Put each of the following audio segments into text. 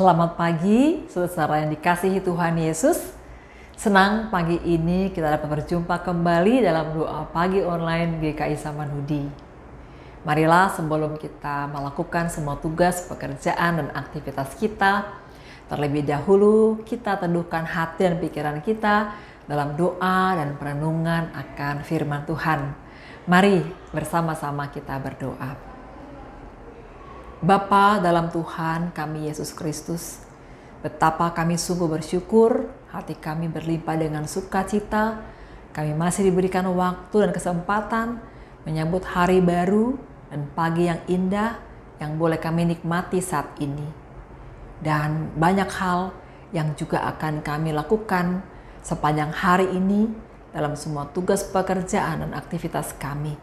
Selamat pagi, saudara yang dikasihi Tuhan Yesus. Senang pagi ini kita dapat berjumpa kembali dalam doa pagi online GKI Samanhudi. Marilah sebelum kita melakukan semua tugas, pekerjaan, dan aktivitas kita, terlebih dahulu kita teduhkan hati dan pikiran kita dalam doa dan perenungan akan firman Tuhan. Mari bersama-sama kita berdoa. Bapa dalam Tuhan kami Yesus Kristus, betapa kami sungguh bersyukur, hati kami berlimpah dengan sukacita, kami masih diberikan waktu dan kesempatan menyambut hari baru dan pagi yang indah yang boleh kami nikmati saat ini. Dan banyak hal yang juga akan kami lakukan sepanjang hari ini dalam semua tugas pekerjaan dan aktivitas kami.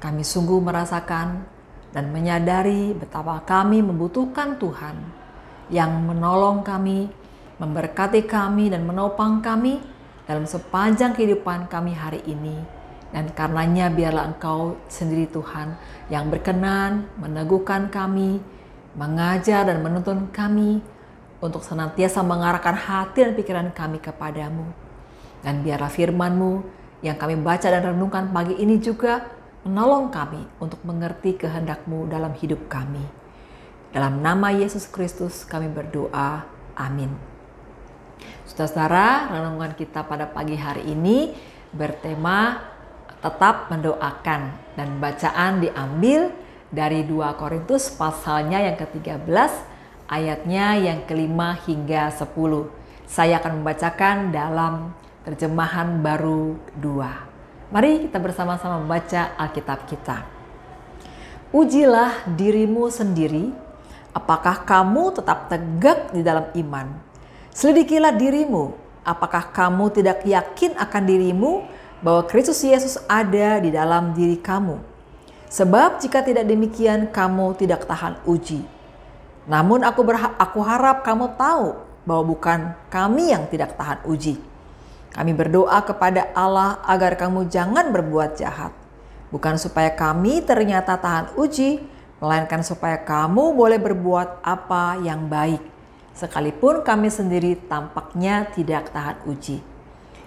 Kami sungguh merasakan dan menyadari betapa kami membutuhkan Tuhan yang menolong kami, memberkati kami dan menopang kami dalam sepanjang kehidupan kami hari ini. Dan karenanya biarlah Engkau sendiri Tuhan yang berkenan meneguhkan kami, mengajar dan menuntun kami untuk senantiasa mengarahkan hati dan pikiran kami kepadamu. Dan biarlah firman-Mu yang kami baca dan renungkan pagi ini juga menolong kami untuk mengerti kehendak-Mu dalam hidup kami. Dalam nama Yesus Kristus kami berdoa. Amin. Saudara-saudara, renungan kita pada pagi hari ini bertema tetap mendoakan, dan bacaan diambil dari 2 Korintus pasalnya yang ke-13 ayatnya yang ke-5 hingga 10. Saya akan membacakan dalam terjemahan baru 2. Mari kita bersama-sama membaca Alkitab kita. Ujilah dirimu sendiri, apakah kamu tetap tegak di dalam iman. Selidikilah dirimu, apakah kamu tidak yakin akan dirimu bahwa Kristus Yesus ada di dalam diri kamu. Sebab jika tidak demikian, kamu tidak tahan uji. Namun aku harap kamu tahu bahwa bukan kami yang tidak tahan uji. Kami berdoa kepada Allah agar kamu jangan berbuat jahat. Bukan supaya kami ternyata tahan uji, melainkan supaya kamu boleh berbuat apa yang baik. Sekalipun kami sendiri tampaknya tidak tahan uji.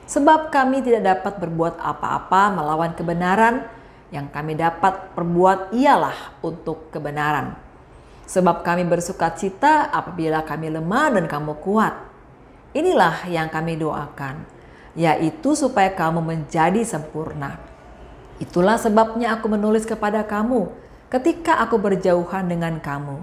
Sebab kami tidak dapat berbuat apa-apa melawan kebenaran, yang kami dapat perbuat ialah untuk kebenaran. Sebab kami bersukacita apabila kami lemah dan kamu kuat. Inilah yang kami doakan, yaitu supaya kamu menjadi sempurna. Itulah sebabnya aku menulis kepada kamu ketika aku berjauhan dengan kamu,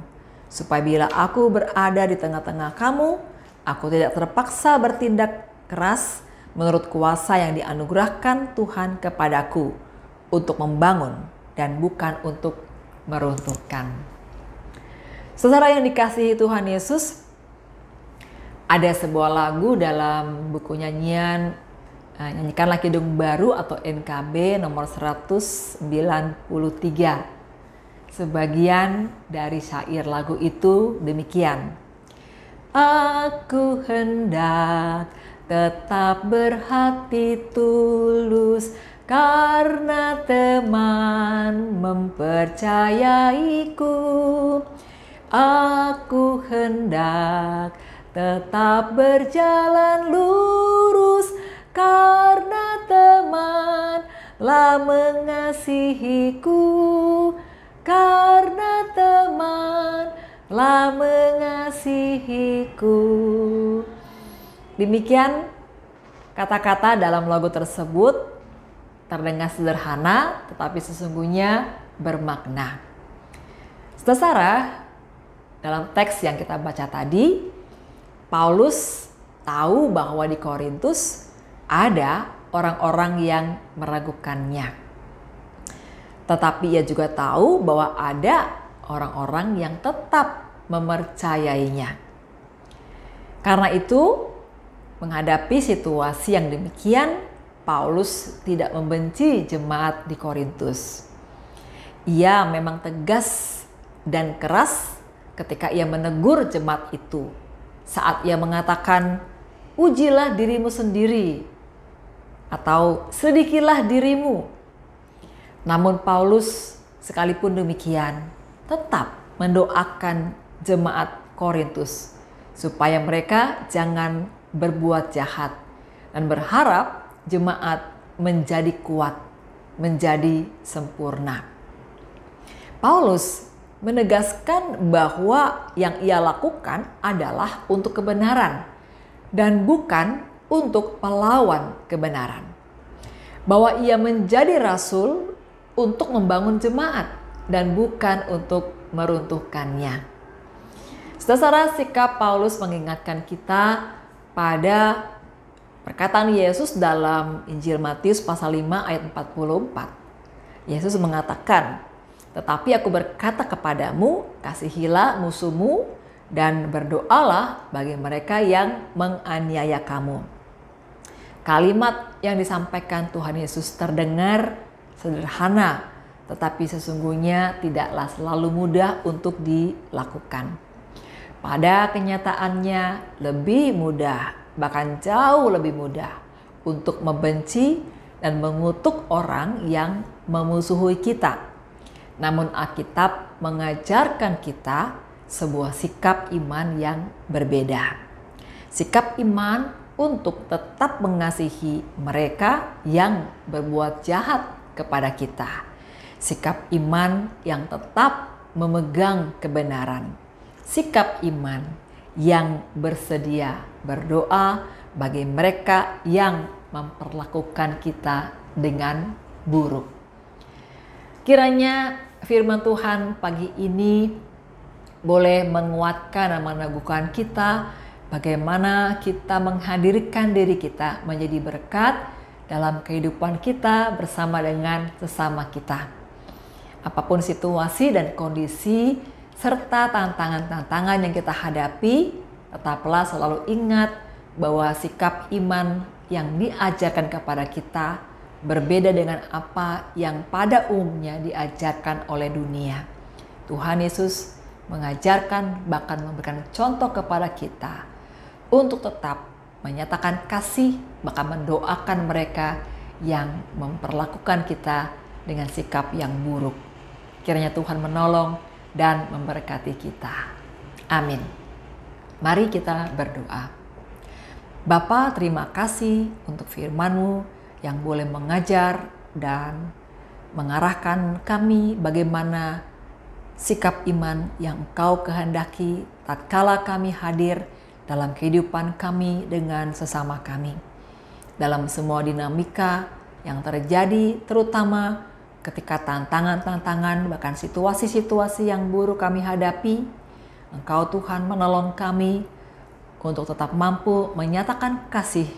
supaya bila aku berada di tengah-tengah kamu, aku tidak terpaksa bertindak keras menurut kuasa yang dianugerahkan Tuhan kepadaku untuk membangun dan bukan untuk meruntuhkan. Saudara yang dikasihi Tuhan Yesus, ada sebuah lagu dalam buku nyanyian Nyanyikanlah Kidung Baru atau NKB nomor 193. Sebagian dari syair lagu itu demikian. Aku hendak tetap berhati tulus karena teman mempercayaiku. Aku hendak tetap berjalan lurus karena temanlah mengasihiku. Karena temanlah mengasihiku. Demikian kata-kata dalam lagu tersebut terdengar sederhana, tetapi sesungguhnya bermakna. Saudara, dalam teks yang kita baca tadi, Paulus tahu bahwa di Korintus ada orang-orang yang meragukannya. Tetapi ia juga tahu bahwa ada orang-orang yang tetap mempercayainya. Karena itu, menghadapi situasi yang demikian, Paulus tidak membenci jemaat di Korintus. Ia memang tegas dan keras ketika ia menegur jemaat itu saat ia mengatakan, ujilah dirimu sendiri atau selidikilah dirimu. Namun Paulus sekalipun demikian tetap mendoakan jemaat Korintus, supaya mereka jangan berbuat jahat, dan berharap jemaat menjadi kuat, menjadi sempurna. Paulus menegaskan bahwa yang ia lakukan adalah untuk kebenaran dan bukan untuk melawan kebenaran. Bahwa ia menjadi rasul untuk membangun jemaat dan bukan untuk meruntuhkannya. Saudara, sikap Paulus mengingatkan kita pada perkataan Yesus dalam Injil Matius pasal 5 ayat 44. Yesus mengatakan, "Tetapi aku berkata kepadamu, kasihilah musuhmu dan berdoalah bagi mereka yang menganiaya kamu." Kalimat yang disampaikan Tuhan Yesus terdengar sederhana, tetapi sesungguhnya tidaklah selalu mudah untuk dilakukan. Pada kenyataannya lebih mudah, bahkan jauh lebih mudah untuk membenci dan mengutuk orang yang memusuhi kita. Namun Alkitab mengajarkan kita sebuah sikap iman yang berbeda. Sikap iman untuk tetap mengasihi mereka yang berbuat jahat kepada kita. Sikap iman yang tetap memegang kebenaran. Sikap iman yang bersedia berdoa bagi mereka yang memperlakukan kita dengan buruk. Kiranya firman Tuhan pagi ini boleh menguatkan dan meneguhkan kita bagaimana kita menghadirkan diri kita menjadi berkat dalam kehidupan kita bersama dengan sesama kita. Apapun situasi dan kondisi serta tantangan-tantangan yang kita hadapi, tetaplah selalu ingat bahwa sikap iman yang diajarkan kepada kita berbeda dengan apa yang pada umumnya diajarkan oleh dunia. Tuhan Yesus mengajarkan, bahkan memberikan contoh kepada kita untuk tetap menyatakan kasih, bahkan mendoakan mereka yang memperlakukan kita dengan sikap yang buruk. Kiranya Tuhan menolong dan memberkati kita. Amin. Mari kita berdoa. Bapa, terima kasih untuk firman-Mu yang boleh mengajar dan mengarahkan kami bagaimana sikap iman yang Engkau kehendaki tatkala kami hadir dalam kehidupan kami dengan sesama kami. Dalam semua dinamika yang terjadi, terutama ketika tantangan-tantangan, bahkan situasi-situasi yang buruk kami hadapi, Engkau Tuhan menolong kami untuk tetap mampu menyatakan kasih,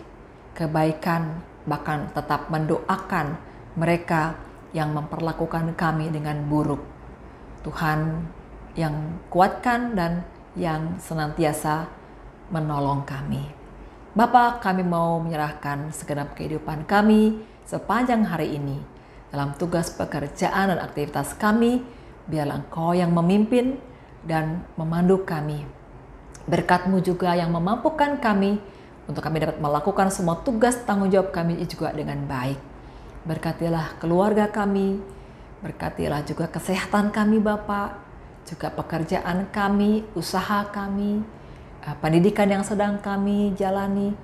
kebaikan, bahkan tetap mendoakan mereka yang memperlakukan kami dengan buruk. Tuhan yang kuatkan dan yang senantiasa menolong kami. Bapa, kami mau menyerahkan segenap kehidupan kami sepanjang hari ini. Dalam tugas pekerjaan dan aktivitas kami, biarlah Engkau yang memimpin dan memandu kami. Berkat-Mu juga yang memampukan kami untuk kami dapat melakukan semua tugas tanggung jawab kami juga dengan baik. Berkatilah keluarga kami, berkatilah juga kesehatan kami Bapa, juga pekerjaan kami, usaha kami, pendidikan yang sedang kami jalani,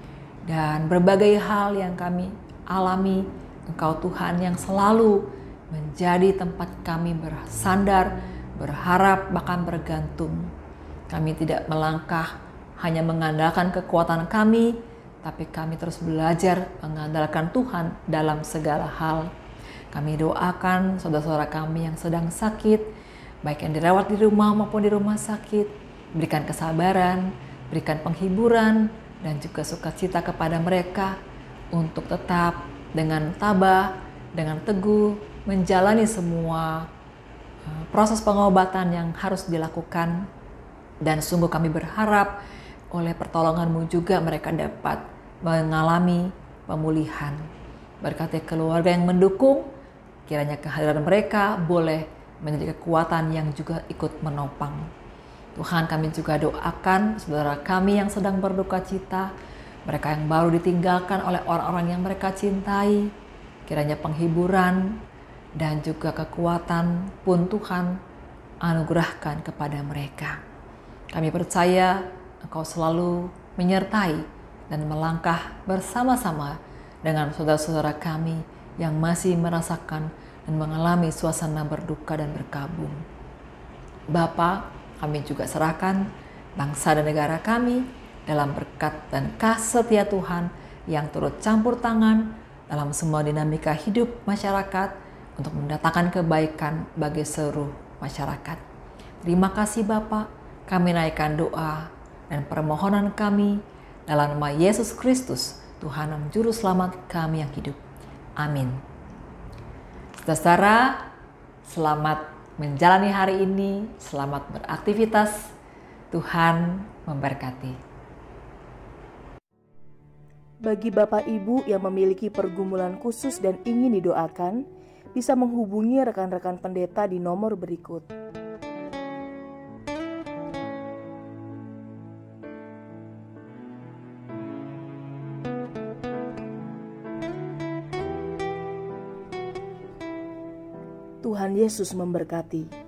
dan berbagai hal yang kami alami. Engkau Tuhan yang selalu menjadi tempat kami bersandar, berharap, bahkan bergantung. Kami tidak melangkah hanya mengandalkan kekuatan kami, tapi kami terus belajar mengandalkan Tuhan dalam segala hal. Kami doakan saudara-saudara kami yang sedang sakit, baik yang dirawat di rumah maupun di rumah sakit. Berikan kesabaran, berikan penghiburan, dan juga sukacita kepada mereka untuk tetap dengan tabah, dengan teguh, menjalani semua proses pengobatan yang harus dilakukan. Dan sungguh kami berharap oleh pertolongan-Mu juga mereka dapat mengalami pemulihan. Berkati keluarga yang mendukung, kiranya kehadiran mereka boleh menjadi kekuatan yang juga ikut menopang. Tuhan, kami juga doakan saudara kami yang sedang berduka cita, mereka yang baru ditinggalkan oleh orang-orang yang mereka cintai, kiranya penghiburan dan juga kekuatan pun Tuhan anugerahkan kepada mereka. Kami percaya Engkau selalu menyertai dan melangkah bersama-sama dengan saudara-saudara kami yang masih merasakan dan mengalami suasana berduka dan berkabung. Bapa, kami juga serahkan bangsa dan negara kami dalam berkat dan kasih setia Tuhan yang turut campur tangan dalam semua dinamika hidup masyarakat untuk mendatangkan kebaikan bagi seluruh masyarakat. Terima kasih Bapa, kami naikkan doa dan permohonan kami dalam nama Yesus Kristus, Tuhan dan Juru Selamat kami yang hidup. Amin. Saudara, selamat menjalani hari ini, selamat beraktivitas. Tuhan memberkati. Bagi Bapak Ibu yang memiliki pergumulan khusus dan ingin didoakan, bisa menghubungi rekan-rekan pendeta di nomor berikut. Tuhan Yesus memberkati.